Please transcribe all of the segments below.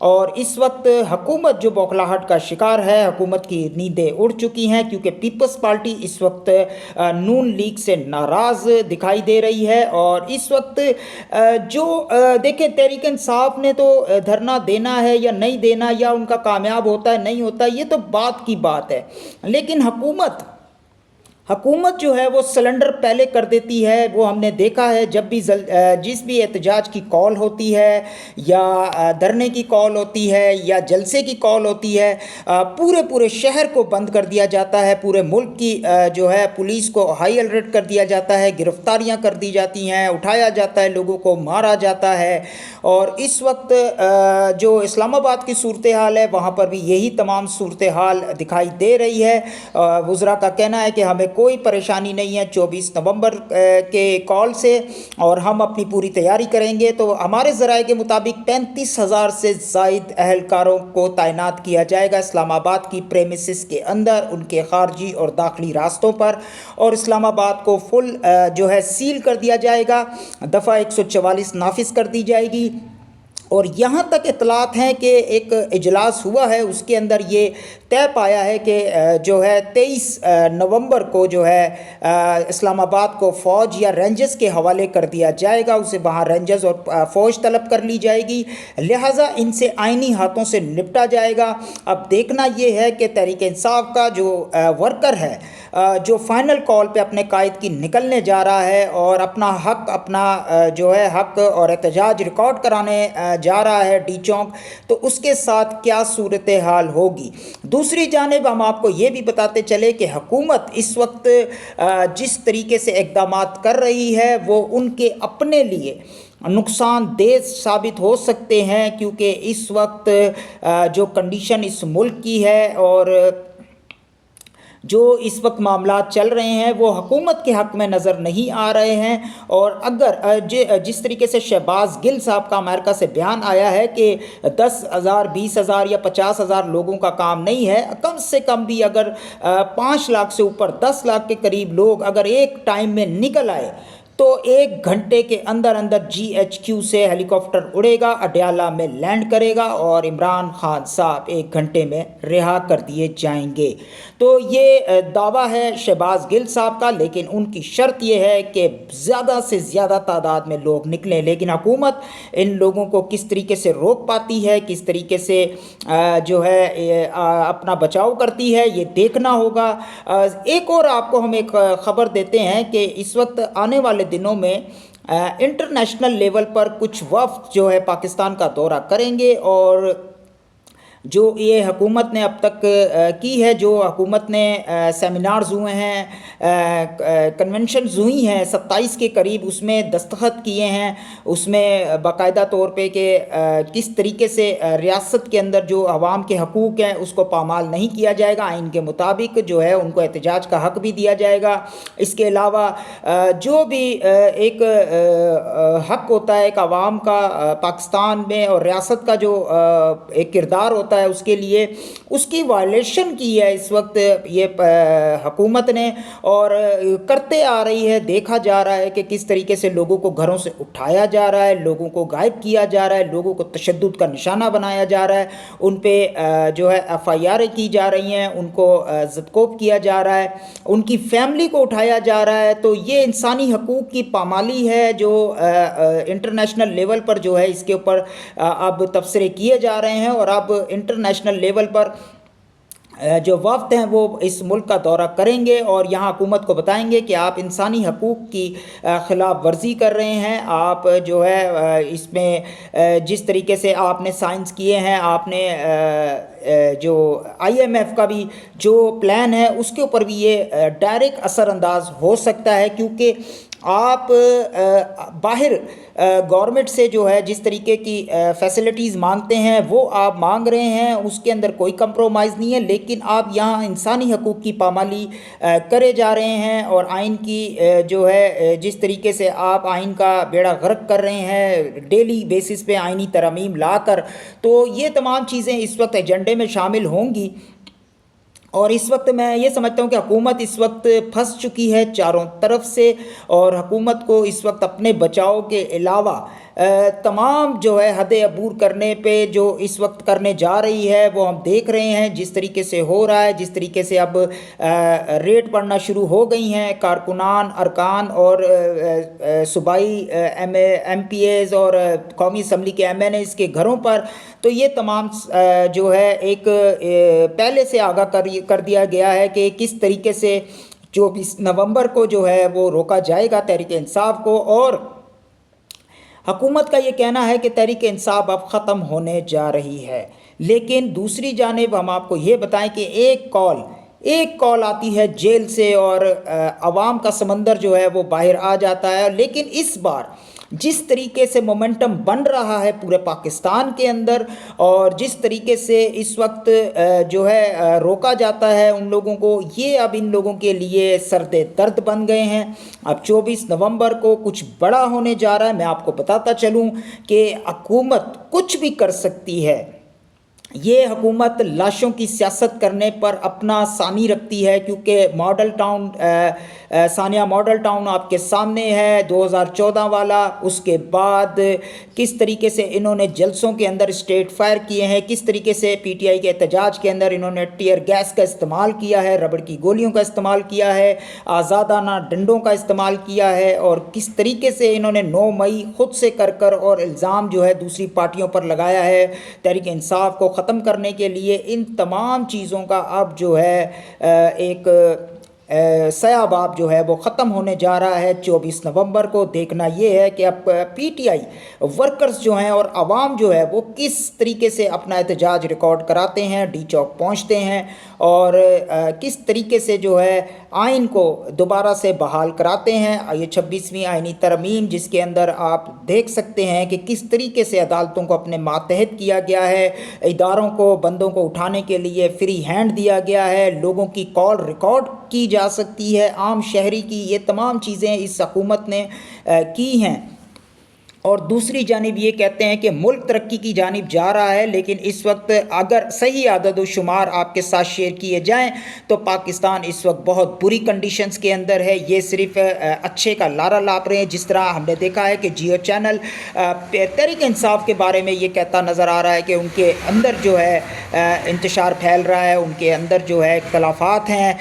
اور اس وقت حکومت جو بوکھلاہٹ کا شکار ہے، حکومت کی نیندیں اڑ چکی ہیں، کیونکہ پیپلز پارٹی اس وقت نون لیگ سے ناراض دکھائی دے رہی ہے۔ اور اس وقت جو دیکھیں تحریک انصاف نے تو دھرنا دینا ہے یا نہیں دینا، یا ان کا کامیاب ہوتا ہے نہیں ہوتا، یہ تو بات کی بات ہے، لیکن حکومت جو ہے وہ سلنڈر پہلے کر دیتی ہے۔ وہ ہم نے دیکھا ہے جب بھی جس بھی احتجاج کی کال ہوتی ہے یا دھرنے کی کال ہوتی ہے یا جلسے کی کال ہوتی ہے، پورے شہر کو بند کر دیا جاتا ہے، پورے ملک کی جو ہے پولیس کو ہائی الرٹ کر دیا جاتا ہے، گرفتاریاں کر دی جاتی ہیں، اٹھایا جاتا ہے، لوگوں کو مارا جاتا ہے۔ اور اس وقت جو اسلام آباد کی صورتحال ہے وہاں پر بھی یہی تمام صورتحال دکھائی دے رہی ہے۔ وزراء کا کہنا ہے کہ ہمیں کوئی پریشانی نہیں ہے 24 نومبر کے کال سے، اور ہم اپنی پوری تیاری کریں گے۔ تو ہمارے ذرائع کے مطابق 35,000 سے زائد اہلکاروں کو تعینات کیا جائے گا اسلام آباد کی پریمیسز کے اندر، ان کے خارجی اور داخلی راستوں پر، اور اسلام آباد کو فل جو ہے سیل کر دیا جائے گا، دفعہ 144 نافذ کر دی جائے گی۔ اور یہاں تک اطلاعات ہیں کہ ایک اجلاس ہوا ہے، اس کے اندر یہ طے پایا ہے کہ جو ہے 23 نومبر کو جو ہے اسلام آباد کو فوج یا رینجز کے حوالے کر دیا جائے گا، اسے وہاں رینجز اور فوج طلب کر لی جائے گی، لہٰذا ان سے آئینی ہاتھوں سے نپٹا جائے گا۔ اب دیکھنا یہ ہے کہ تحریک انصاف کا جو ورکر ہے، جو فائنل کال پہ اپنے قائد کی نکلنے جا رہا ہے اور اپنا جو ہے حق اور احتجاج ریکارڈ کرانے جا رہا ہے ڈی چونک، تو اس کے ساتھ کیا صورتحال ہوگی۔ دوسری جانب ہم آپ کو یہ بھی بتاتے چلے کہ حکومت اس وقت جس طریقے سے اقدامات کر رہی ہے وہ ان کے اپنے لیے نقصان دہ ثابت ہو سکتے ہیں، کیونکہ اس وقت جو کنڈیشن اس ملک کی ہے اور جو اس وقت معاملات چل رہے ہیں وہ حکومت کے حق میں نظر نہیں آ رہے ہیں۔ اور اگر جس طریقے سے شہباز گل صاحب کا امریکہ سے بیان آیا ہے کہ 10,000 20,000 یا 50,000 لوگوں کا کام نہیں ہے، کم سے کم بھی اگر 5 لاکھ سے اوپر 10 لاکھ کے قریب لوگ اگر ایک ٹائم میں نکل آئے تو 1 گھنٹے کے اندر GHQ سے ہیلی کاپٹر اڑے گا، اڈیالہ میں لینڈ کرے گا، اور عمران خان صاحب 1 گھنٹے میں رہا کر دیے جائیں گے۔ تو یہ دعویٰ ہے شہباز گل صاحب کا، لیکن ان کی شرط یہ ہے کہ زیادہ سے زیادہ تعداد میں لوگ نکلیں۔ لیکن حکومت ان لوگوں کو کس طریقے سے روک پاتی ہے، کس طریقے سے جو ہے اپنا بچاؤ کرتی ہے، یہ دیکھنا ہوگا۔ ایک اور آپ کو ہم ایک خبر دیتے ہیں کہ اس وقت آنے والے دنوں میں انٹرنیشنل لیول پر کچھ وفد جو ہے پاکستان کا دورہ کریں گے، اور جو یہ حکومت نے اب تک کی ہے، جو حکومت نے سیمینارز ہوئے ہیں، کنونشنز ہوئی ہیں 27 کے قریب، اس میں دستخط کیے ہیں، اس میں باقاعدہ طور پہ کہ کس طریقے سے ریاست کے اندر جو عوام کے حقوق ہیں اس کو پامال نہیں کیا جائے گا، آئین کے مطابق جو ہے ان کو احتجاج کا حق بھی دیا جائے گا۔ اس کے علاوہ جو بھی ایک حق ہوتا ہے ایک عوام کا پاکستان میں، اور ریاست کا جو ایک کردار ہوتا ہے اس کے لیے، اس کی وائلیشن کی ہے اس وقت یہ حکومت نے، اور کرتے آ رہی ہے۔ دیکھا جا رہا ہے کہ کس طریقے سے لوگوں کو گھروں سے اٹھایا جا رہا ہے، لوگوں کو غائب کیا جا رہا ہے، لوگوں کو تشدد کا نشانہ بنایا جا رہا ہے، ان پہ جو ہے FIR کی جا رہی ہیں، ان کو زدکوب کیا جا رہا ہے، ان کی فیملی کو اٹھایا جا رہا ہے۔ تو یہ انسانی حقوق کی پامالی ہے جو انٹرنیشنل لیول پر جو ہے اس کے اوپر اب تبصرے کیے جا رہے ہیں، اور اب انٹرنیشنل لیول پر جو وفد ہیں وہ اس ملک کا دورہ کریں گے اور یہاں حکومت کو بتائیں گے کہ آپ انسانی حقوق کی خلاف ورزی کر رہے ہیں، آپ جو ہے اس میں جس طریقے سے آپ نے سائنس کیے ہیں، آپ نے جو IMF کا بھی جو پلان ہے اس کے اوپر بھی یہ ڈائریکٹ اثر انداز ہو سکتا ہے، کیونکہ آپ باہر گورنمنٹ سے جو ہے جس طریقے کی فیسلٹیز مانگتے ہیں وہ آپ مانگ رہے ہیں، اس کے اندر کوئی کمپرومائز نہیں ہے، لیکن آپ یہاں انسانی حقوق کی پامالی کرے جا رہے ہیں، اور آئین کی جو ہے جس طریقے سے آپ آئین کا بیڑا غرق کر رہے ہیں ڈیلی بیسس پہ آئینی ترامیم لا کر، تو یہ تمام چیزیں اس وقت ایجنڈے میں شامل ہوں گی۔ اور اس وقت میں یہ سمجھتا ہوں کہ حکومت اس وقت پھنس چکی ہے چاروں طرف سے، اور حکومت کو اس وقت اپنے بچاؤ کے علاوہ تمام جو ہے حد عبور کرنے پہ جو اس وقت کرنے جا رہی ہے وہ ہم دیکھ رہے ہیں جس طریقے سے ہو رہا ہے، جس طریقے سے اب ریٹ پڑنا شروع ہو گئی ہیں کارکنان، ارکان اور صوبائی ایم پی ایز اور قومی اسمبلی کے ایم این ایز کے گھروں پر. تو یہ تمام جو ہے ایک پہلے سے آگاہ کر دیا گیا ہے کہ کس طریقے سے 24 نومبر کو جو ہے وہ روکا جائے گا تحریک انصاف کو. اور حکومت کا یہ کہنا ہے کہ تحریک انصاف اب ختم ہونے جا رہی ہے، لیکن دوسری جانب ہم آپ کو یہ بتائیں کہ ایک کال آتی ہے جیل سے اور عوام کا سمندر جو ہے وہ باہر آ جاتا ہے. لیکن اس بار جس طریقے سے مومنٹم بن رہا ہے پورے پاکستان کے اندر اور جس طریقے سے اس وقت جو ہے روکا جاتا ہے ان لوگوں کو، یہ اب ان لوگوں کے لیے سرد درد بن گئے ہیں. اب 24 نومبر کو کچھ بڑا ہونے جا رہا ہے. میں آپ کو بتاتا چلوں کہ حکومت کچھ بھی کر سکتی ہے. یہ حکومت لاشوں کی سیاست کرنے پر اپنا ثانی رکھتی ہے، کیونکہ ماڈل ٹاؤن ثانیہ ماڈل ٹاؤن آپ کے سامنے ہے 2014 والا. اس کے بعد کس طریقے سے انہوں نے جلسوں کے اندر اسٹریٹ فائر کیے ہیں، کس طریقے سے پی ٹی آئی کے احتجاج کے اندر انہوں نے ٹیئر گیس کا استعمال کیا ہے، ربڑ کی گولیوں کا استعمال کیا ہے، آزادانہ ڈنڈوں کا استعمال کیا ہے، اور کس طریقے سے انہوں نے 9 مئی خود سے کر اور الزام جو ہے دوسری پارٹیوں پر لگایا ہے تحریک انصاف کو ختم کرنے کے لیے. ان تمام چیزوں کا اب جو ہے ایک سیاباب جو ہے وہ ختم ہونے جا رہا ہے 24 نومبر کو. دیکھنا یہ ہے کہ اب پی ٹی آئی ورکرز جو ہیں اور عوام جو ہے وہ کس طریقے سے اپنا احتجاج ریکارڈ کراتے ہیں، ڈی چوک پہنچتے ہیں اور کس طریقے سے جو ہے آئین کو دوبارہ سے بحال کراتے ہیں. یہ 26ویں آئینی ترمیم جس کے اندر آپ دیکھ سکتے ہیں کہ کس طریقے سے عدالتوں کو اپنے ماتحت کیا گیا ہے، اداروں کو بندوں کو اٹھانے کے لیے فری ہینڈ دیا گیا ہے، لوگوں کی کال ریکارڈ کی جا سکتی ہے، عام شہری کی. یہ تمام چیزیں اس حکومت نے کی ہیں. اور دوسری جانب یہ کہتے ہیں کہ ملک ترقی کی جانب جا رہا ہے، لیکن اس وقت اگر صحیح عدد و شمار آپ کے ساتھ شیئر کیے جائیں تو پاکستان اس وقت بہت بری کنڈیشنز کے اندر ہے. یہ صرف اچھے کا لارا لاپ رہے ہیں. جس طرح ہم نے دیکھا ہے کہ جیو چینل تحریک انصاف کے بارے میں یہ کہتا نظر آ رہا ہے کہ ان کے اندر جو ہے انتشار پھیل رہا ہے، ان کے اندر جو ہے اختلافات ہیں،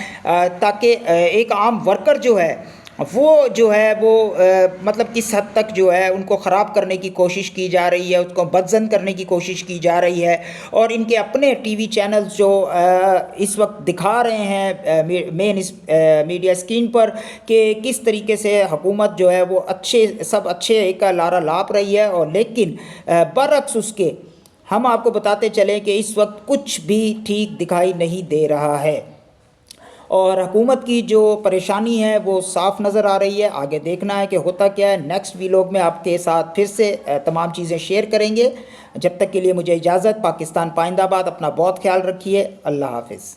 تاکہ ایک عام ورکر جو ہے وہ جو ہے وہ مطلب کس حد تک جو ہے ان کو خراب کرنے کی کوشش کی جا رہی ہے، اس کو بدزن کرنے کی کوشش کی جا رہی ہے. اور ان کے اپنے ٹی وی چینلز جو اس وقت دکھا رہے ہیں مین میڈیا اسکرین پر کہ کس طریقے سے حکومت جو ہے وہ سب اچھے کا لارا لاپ رہی ہے. اور لیکن برعکس اس کے ہم آپ کو بتاتے چلیں کہ اس وقت کچھ بھی ٹھیک دکھائی نہیں دے رہا ہے اور حکومت کی جو پریشانی ہے وہ صاف نظر آ رہی ہے. آگے دیکھنا ہے کہ ہوتا کیا ہے. نیکسٹ ویلاگ میں آپ کے ساتھ پھر سے تمام چیزیں شیئر کریں گے. جب تک کے لیے مجھے اجازت. پاکستان پائندہ باد. اپنا بہت خیال رکھیے. اللہ حافظ.